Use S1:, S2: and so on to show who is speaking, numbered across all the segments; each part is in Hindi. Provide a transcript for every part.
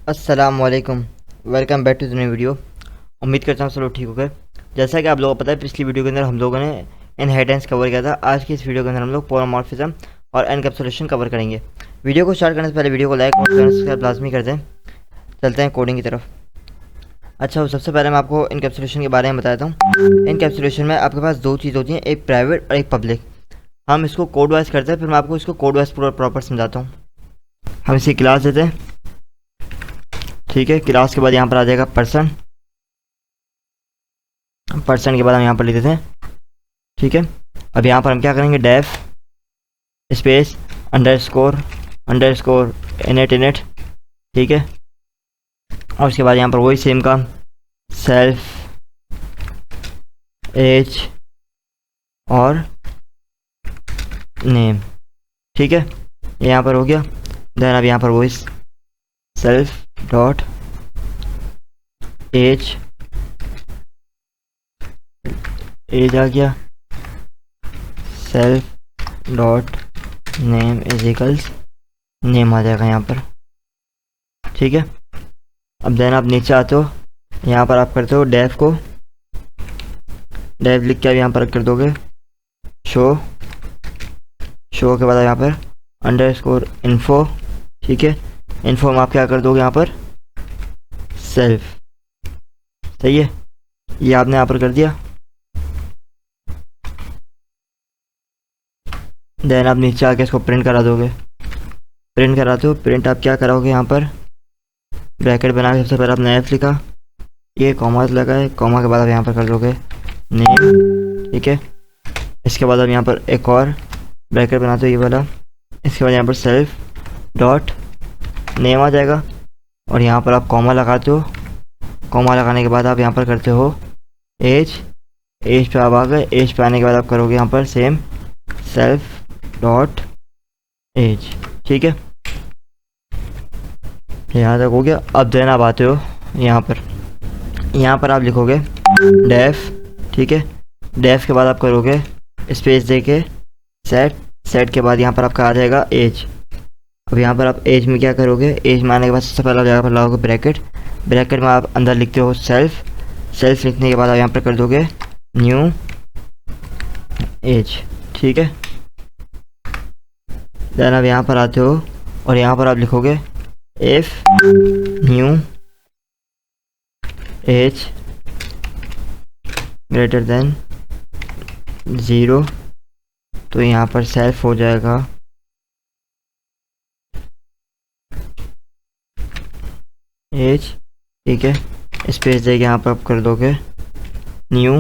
S1: अस्सलाम वालेकुम। Welcome back to the new video. उम्मीद करता हूँ सब लोग ठीक हो गए। जैसा कि आप लोगों को पता है, पिछली वीडियो के अंदर हम लोगों ने इनहेरिटेंस कवर किया था। आज की इस वीडियो के अंदर हम लोग पोलोमॉर्फिज्म और एनकैप्सुलेशन कवर करेंगे। वीडियो को स्टार्ट करने से पहले वीडियो को लाइक और सब्सक्राइब लाजमी कर दें। चलते हैं कोडिंग की तरफ। अच्छा, सबसे पहले मैं आपको इनकैप्सुलेशन के बारे में बताता हूँ। इनकैप्सुलेशन में आपके पास दो चीज़ होती हैं, एक प्राइवेट और एक पब्लिक। हम इसको कोड वाइज करते हैं, फिर मैं आपको इसको कोड वाइज पूरा प्रॉपर समझाता हूँ। हम इसी क्लास देते हैं, ठीक है। क्लास के बाद यहाँ पर आ जाएगा पर्सन। पर्सन के बाद हम यहाँ पर लिख देते हैं, ठीक है। अब यहाँ पर हम क्या करेंगे, डेफ स्पेस अंडरस्कोर इनिट, ठीक है। और उसके बाद यहाँ पर वही सेम काम, सेल्फ एज और नेम, ठीक है। ये यहाँ पर हो गया। देन अब यहाँ पर वही सेल्फ डॉट एज आ गया, self dot name is equals name आ जाएगा यहाँ पर, ठीक है। अब देन आप नीचे आते हो, यहाँ पर आप करते हो डेफ को, डेफ लिख के आप यहाँ पर कर दोगे शो के बाद यहाँ पर अंडरस्कोर इन्फो, ठीक है। इन्फो में आप क्या कर दोगे यहाँ पर सेल्फ, सही है। ये आपने यहाँ पर कर दिया। देन आप नीचे आके इसको प्रिंट करा दोगे। प्रिंट कराते हो, प्रिंट आप क्या कराओगे, यहाँ पर ब्रैकेट बना के सबसे पहले आपने एफ लिखा, ये कॉमा लगा है, कॉमा के बाद आप यहाँ पर कर दोगे नेम, ठीक है। इसके बाद आप यहाँ पर एक और ब्रैकेट बनाते हो, ये वाला। इसके बाद यहाँ पर सेल्फ डॉट नेम आ जाएगा और यहाँ पर आप कॉमा लगाते हो। कॉमा लगाने के बाद आप यहाँ पर करते हो एज पे आप आ गए। एज पे आने के बाद आप करोगे यहाँ पर सेम सेल्फ डॉट एज, ठीक है। यहाँ तक हो गया। अब देन आप आते हो यहाँ पर आप लिखोगे डेफ, ठीक है। डेफ के बाद आप करोगे स्पेस दे के सेट के बाद यहाँ पर आपका आ जाएगा एज। अब यहाँ पर आप एज में क्या करोगे, एज में आने के बाद सबसे पहले यहाँ पर लगाओगे ब्रैकेट में आप अंदर लिखते हो सेल्फ लिखने के बाद आप यहाँ पर कर दोगे न्यू एज, ठीक है। देन आप यहाँ पर आते हो और यहाँ पर आप लिखोगे if new age greater than 0, तो यहाँ पर सेल्फ हो जाएगा एज, ठीक है। स्पेस देके यहाँ पर आप कर दोगे न्यू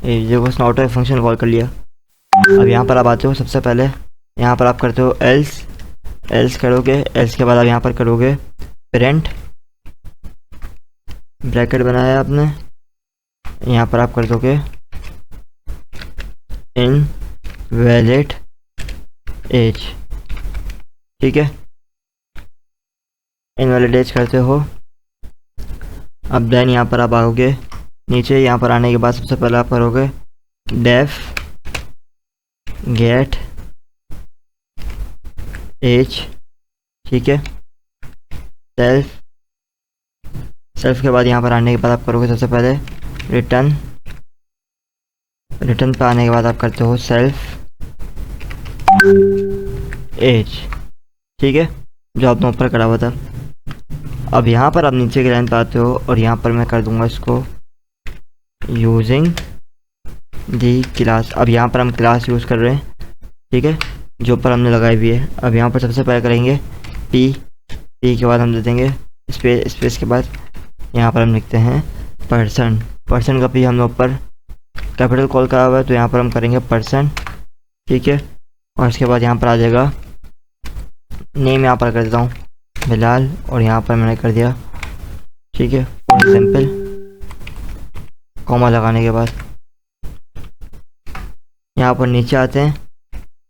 S1: एज। देखो उसने ऑटो फंक्शन कॉल कर लिया। अब यहाँ पर आप आते हो, सबसे पहले यहाँ पर आप करते हो एल्स करोगे। एल्स के बाद आप यहाँ पर करोगे प्रिंट, ब्रैकेट बनाया आपने, यहाँ पर आप कर दोगे इनवैलिड एज, ठीक है। इनवैलिड एज करते हो। अब देन यहाँ पर आप आओगे नीचे। यहाँ पर आने के बाद सबसे पहले आप करोगे डेफ गेट एज, ठीक है। सेल्फ के बाद यहाँ पर आने के बाद आप करोगे सबसे पहले रिटर्न पे आने के बाद आप करते हो सेल्फ एज, ठीक है, जो आपने ऊपर करा हुआ था। अब यहाँ पर आप नीचे की लाइन पे आते हो और यहाँ पर मैं कर दूंगा इसको यूजिंग दी क्लास। अब यहाँ पर हम क्लास यूज़ कर रहे हैं, ठीक है, जो ऊपर हमने लगाई हुई है। अब यहाँ पर सबसे पहले करेंगे पी के बाद हम दे देंगे स्पेस के बाद यहाँ पर हम लिखते हैं पर्सन का पी हमने ऊपर कैपिटल कॉल करा हुआ है, तो यहाँ पर हम करेंगे पर्सन, ठीक है। और इसके बाद यहाँ पर आ जाएगा नेम, यहाँ पर कर देता हूँ बिलाल और यहाँ पर मैंने कर दिया, ठीक है, फॉर एग्जाम्पल। कॉमा लगाने के बाद यहाँ पर नीचे आते हैं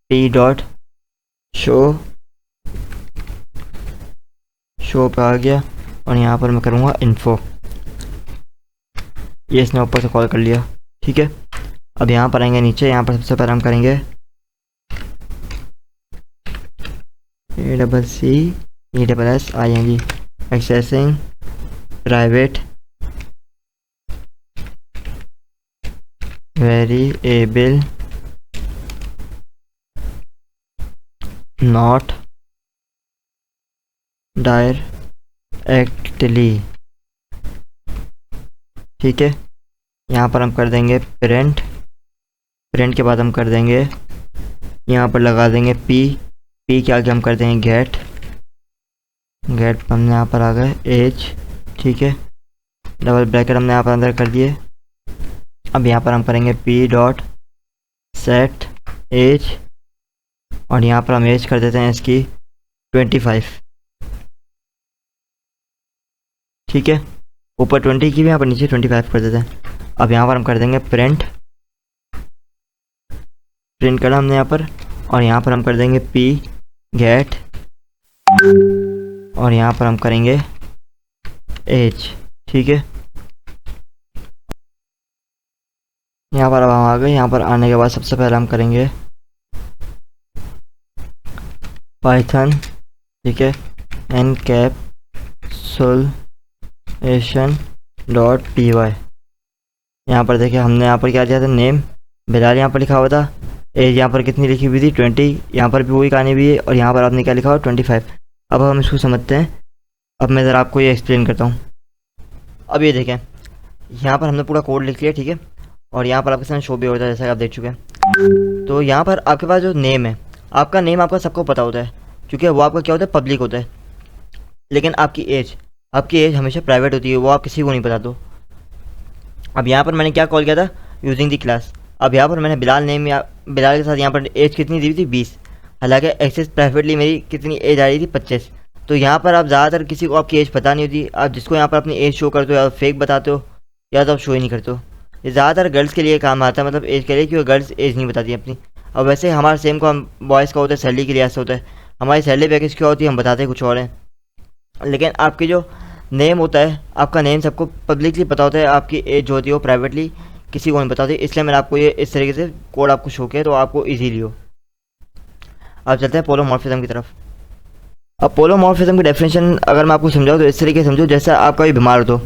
S1: पी डॉट शो पे आ गया और यहाँ पर मैं करूँगा इन्फो, ये इसने ऊपर से कॉल कर लिया, ठीक है। अब यहाँ पर आएंगे नीचे। यहाँ पर सबसे पहले हम करेंगे ACC ESS ING accessing private variable not directly. ठीक है, यहाँ पर हम कर देंगे प्रिंट। प्रिंट के बाद हम कर देंगे यहाँ पर लगा देंगे पी के आगे हम कर देंगे गेट हमने यहाँ पर आ गए एज। ठीक है, डबल ब्रैकेट हमने यहाँ पर अंदर कर दिए। अब यहाँ पर हम करेंगे पी डॉट सेट एज और यहाँ पर हम एज कर देते हैं इसकी 25। ठीक है, ऊपर 20 की भी, यहाँ पर नीचे 25 कर देते हैं। अब यहाँ पर हम कर देंगे प्रिंट करा हमने यहाँ पर, और यहाँ पर हम कर देंगे पी गेट और यहाँ पर हम करेंगे एज। ठीक है, यहाँ पर अब हम आ गए। यहाँ पर आने के बाद सबसे पहले हम करेंगे पाइथन। ठीक है, encapsulation.py। यहाँ पर देखिए हमने यहाँ पर क्या दिया था, नेम बिलाल यहाँ पर लिखा हुआ था, एज यहाँ पर कितनी लिखी हुई थी 20, यहाँ पर भी वही कहानी भी है, और यहाँ पर आपने क्या लिखा हुआ 25। अब हम इसको समझते हैं। अब मैं ज़रा आपको ये एक्सप्लेन करता हूँ। अब ये देखें, यहाँ पर हमने पूरा कोड लिख लिया। ठीक है, और यहाँ पर आपके सामने शो भी होता है जैसा कि आप देख चुके हैं। तो यहाँ पर आपके पास जो नेम है, आपका नेम आपका सबको पता होता है क्योंकि वो आपका क्या होता है, पब्लिक होता है। लेकिन आपकी एज हमेशा प्राइवेट होती है, वो आप किसी को नहीं बता दो। अब यहाँ पर मैंने क्या कॉल किया था, यूजिंग दी क्लास। अब यहाँ पर मैंने बिलाल नेम या बिलाल के साथ यहाँ पर एज कितनी दी थी 20, हालांकि एक्सेस प्राइवेटली मेरी कितनी एज आ रही थी 25। तो यहाँ पर आप ज़्यादातर किसी को आपकी एज पता नहीं होती। आप जिसको यहाँ पर अपनी एज शो करते हो या फेक बताते हो या तो आप शो ही नहीं करते हो। ये ज़्यादातर गर्ल्स के लिए काम आता है, मतलब एज के लिए, क्योंकि गर्ल्स एज नहीं बताती अपनी। अब वैसे हमारा सेम को हम बॉयज़ का होता है, सैलरी के लिहाज से होता है। हमारी सैलरी पैकेज क्या होती है हम बताते हैं कुछ और है, लेकिन आपकी जो नेम होता है, आपका नेम सबको पब्लिकली पता होता है, आपकी एज जो होती है वो प्राइवेटली किसी को नहीं बताती। इसलिए मैंने आपको ये इस तरीके से कोड आपको शो किया तो आपको ईजीली हो। अब चलते हैं पोलोमॉर्फिज्म की तरफ। अब पोलोमॉर्फिज्म की डेफिनेशन अगर मैं आपको समझाऊँ तो इस तरीके से समझो, जैसा आप कभी बीमार हो तो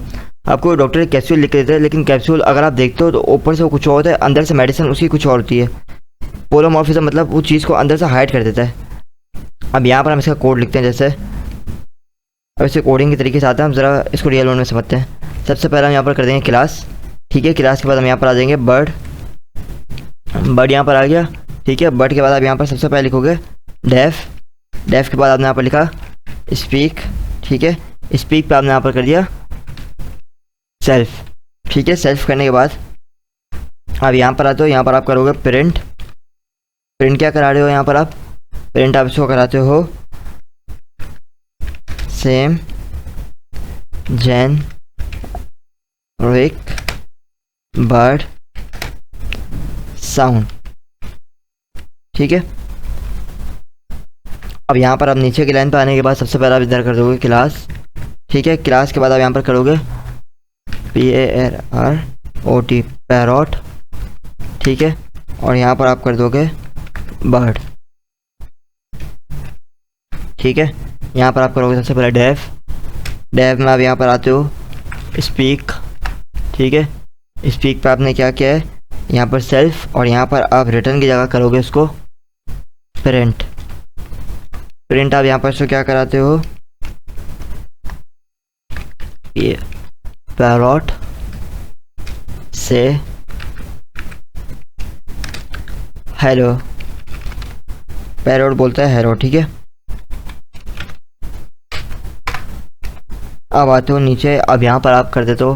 S1: आपको डॉक्टर कैप्सूल लिख के देते हैं, लेकिन कैप्सूल अगर आप देखते हो तो ऊपर से वो कुछ और होता है, अंदर से मेडिसिन उसकी कुछ और होती है। पोलोमॉर्फिज्म मतलब वो चीज़ को अंदर से हाइड कर देता है। अब यहाँ पर हम इसका कोड लिखते हैं जैसे, अब इसे कोडिंग के तरीके से आता है, हम ज़रा इसको रियल वर्ल्ड में समझते हैं। सबसे पहले हम यहाँ पर कर देंगे क्लास। ठीक है, क्लास के बाद हम यहाँ पर आ जाएंगे बर्ड यहाँ पर आ गया। ठीक है, बर्ड के बाद आप यहाँ पर सबसे पहले लिखोगे डेफ के बाद आपने यहाँ पर लिखा स्पीक। ठीक है, स्पीक पे आपने यहाँ पर कर दिया सेल्फ। ठीक है, सेल्फ करने के बाद आप यहाँ पर आते हो, यहाँ पर आप करोगे प्रिंट क्या करा रहे हो, यहाँ पर आप प्रिंट आप इसको कराते हो सेम जेनरिक बर्ड साउंड। ठीक है, अब यहाँ पर आप नीचे की लाइन पर आने के बाद सबसे पहले आप इधर कर दोगे क्लास। ठीक है, क्लास के बाद आप यहाँ पर करोगे PARROT पैरॉट। ठीक है, और यहाँ पर आप कर दोगे बर्ड। ठीक है, यहाँ पर आप करोगे सबसे पहले डेफ में आप यहाँ पर आते हो स्पीक। ठीक है, स्पीक पे आपने क्या किया है, यहाँ पर सेल्फ, और यहाँ पर आप रिटर्न की जगह करोगे उसको प्रिंट आप यहाँ पर इसको क्या कराते हो, ये पैरॉट से हेलो, पैरॉट बोलता है हेलो। ठीक है, अब आते हो नीचे। अब यहाँ पर आप कर देते हो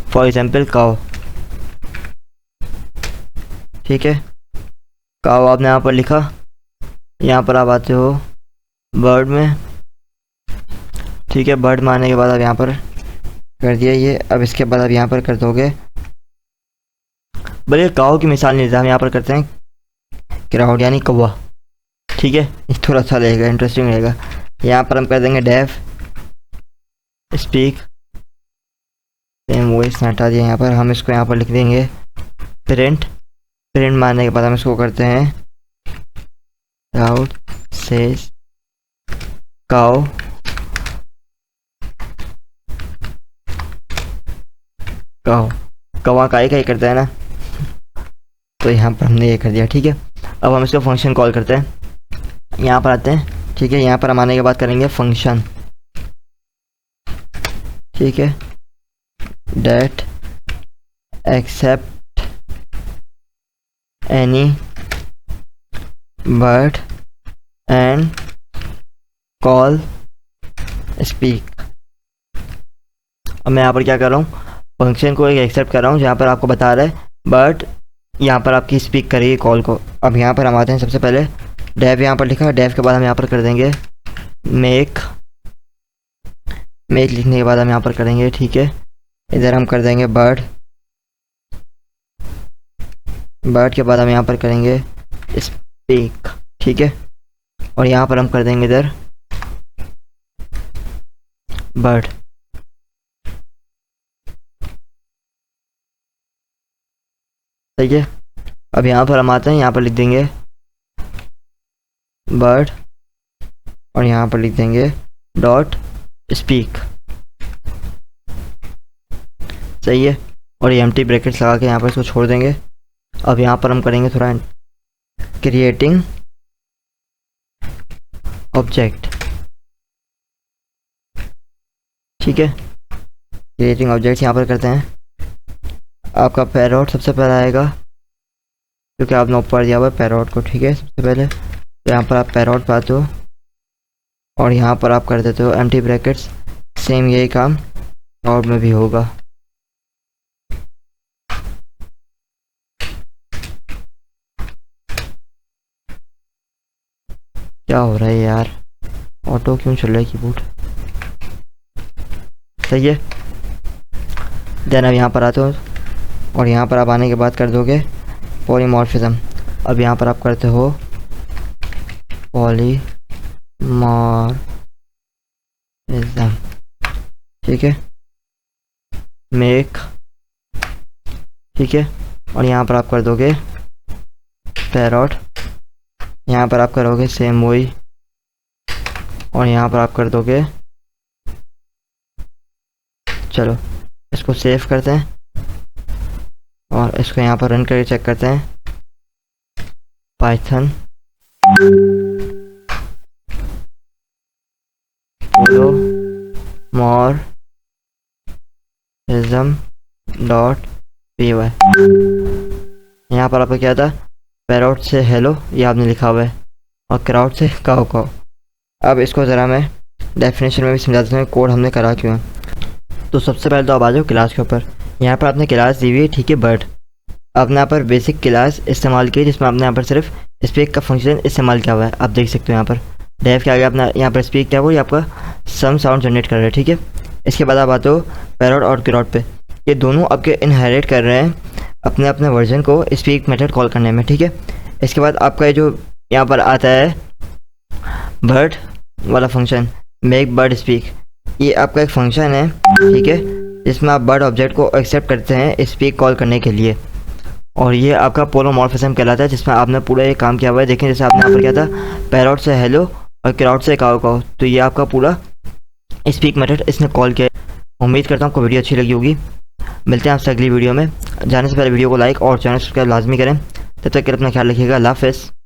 S1: फॉर एग्जाम्पल काओ। ठीक है, काओ आपने यहाँ पर लिखा। यहाँ पर आप आते हो बर्ड में। ठीक है, बर्ड में आने के बाद आप यहाँ पर कर दिया ये। अब इसके बाद आप यहाँ पर कर दोगे, भले काओ की मिसाल नहीं, हम यहाँ पर करते हैं क्राउड यानी कौवा। ठीक है, थोड़ा अच्छा रहेगा, इंटरेस्टिंग रहेगा। यहाँ पर हम कर देंगे डेफ स्पीक, सेम वॉइस हटा दिया। यहाँ पर हम इसको यहाँ पर लिख देंगे प्रिंट मारने के बाद हम इसको करते हैं क्राउड सेज काओ कहो कवा का ही करता है ना, तो यहाँ पर हमने ये कर दिया। ठीक है, अब हम इसको फंक्शन कॉल करते हैं। यहाँ पर आते हैं। ठीक है, यहाँ पर हम आने के बाद करेंगे फंक्शन। ठीक है, date accept any word and call speak. अब मैं यहाँ पर क्या कर रहा हूँ, फंक्शन को एक एक्सेप्ट कर रहा हूँ जहाँ पर आपको बता रहा है बट यहाँ पर आपकी स्पीक करेगी कॉल को। अब यहाँ पर हम आते हैं, सबसे पहले डेव यहाँ पर लिखा है, डेव के बाद हम यहाँ पर कर देंगे मेक लिखने के बाद हम यहाँ पर करेंगे। ठीक है, इधर हम कर देंगे बर्ड के बाद हम यहाँ पर करेंगे स्पीक। ठीक है, और यहाँ पर हम कर देंगे इधर बर्ड। ठीक है, अब यहाँ पर हम आते हैं, यहाँ पर लिख देंगे बर्ड और यहाँ पर लिख देंगे डॉट स्पीक। सही है, और ये एम्प्टी ब्रैकेट्स लगा के यहाँ पर इसको छोड़ देंगे। अब यहाँ पर हम करेंगे थोड़ा क्रिएटिंग ऑब्जेक्ट। ठीक है, क्रिएटिंग ऑब्जेक्ट्स यहाँ पर करते हैं। आपका पैरोट सबसे पहले आएगा क्योंकि आपने ऊपर दिया हुआ है पैरोट को। ठीक है, सबसे पहले तो यहाँ पर आप पैरोट पाते हो और यहाँ पर आप कर देते हो एम्प्टी ब्रैकेट्स। सेम यही काम आउट में भी होगा। क्या हो रहा है यार, ऑटो क्यों चल रहा है कीबोर्ड। सही है, देन अब यहाँ पर आते हो और यहाँ पर आप आने के बाद कर दोगे पॉलीमॉर्फिज्म। अब यहाँ पर आप करते हो पॉलीमॉर्फिज्म। ठीक है, मेक। ठीक है, और यहाँ पर आप कर दोगे पैरोट, यहाँ पर आप करोगे सेम वही और यहाँ पर आप कर दोगे। चलो इसको सेव करते हैं और इसको यहाँ पर रन करके चेक करते हैं। Python polomorism.py। यहाँ पर आपका क्या था, पैरोट से हेलो ये आपने लिखा हुआ है और क्राउड से काओ काओ। अब इसको ज़रा मैं डेफिनेशन में भी समझा देता हूँ कोड हमने करा क्यों है। तो सबसे पहले तो आप आ जाओ क्लास के ऊपर। यहाँ पर आपने क्लास दी हुई है। ठीक है, बर्ड आपने यहाँ पर बेसिक क्लास इस्तेमाल की जिसमें आपने यहाँ पर सिर्फ स्पीक का फंक्शन इस्तेमाल किया हुआ है। आप देख सकते हो यहाँ पर डेव के आगे अपना यहाँ पर स्पीक क्या वो ये आपका सम साउंड जनरेट कर रहा है। ठीक है, इसके बाद आप आते हो पैरोट और क्राउड पे। ये दोनों आपके इनहेरिट कर रहे हैं अपने अपने वर्जन को स्पीक मेथड कॉल करने में। ठीक है, इसके बाद आपका जो यहाँ पर आता है बर्ड वाला फंक्शन मेक बर्ड स्पीक, ये आपका एक फंक्शन है। ठीक है, जिसमें आप बर्ड ऑब्जेक्ट को एक्सेप्ट करते हैं स्पीक कॉल करने के लिए और ये आपका पोलोमॉर्फिज्म कहलाता है जिसमें आपने पूरा ये काम किया हुआ है। देखें जैसे आपने यहाँ पर किया था पैरोट से हेलो और क्राउड से काओ काओ, तो ये आपका पूरा स्पीक मेथड इसने कॉल किया। उम्मीद करता हूँ आपको वीडियो अच्छी लगी होगी। मिलते हैं आपसे अगली वीडियो में। जाने से पहले वीडियो को लाइक और चैनल सब्सक्राइब लाजमी करें। तब तक के लिए अपना ख्याल रखिएगा। अल्लाह हाफ़िज़।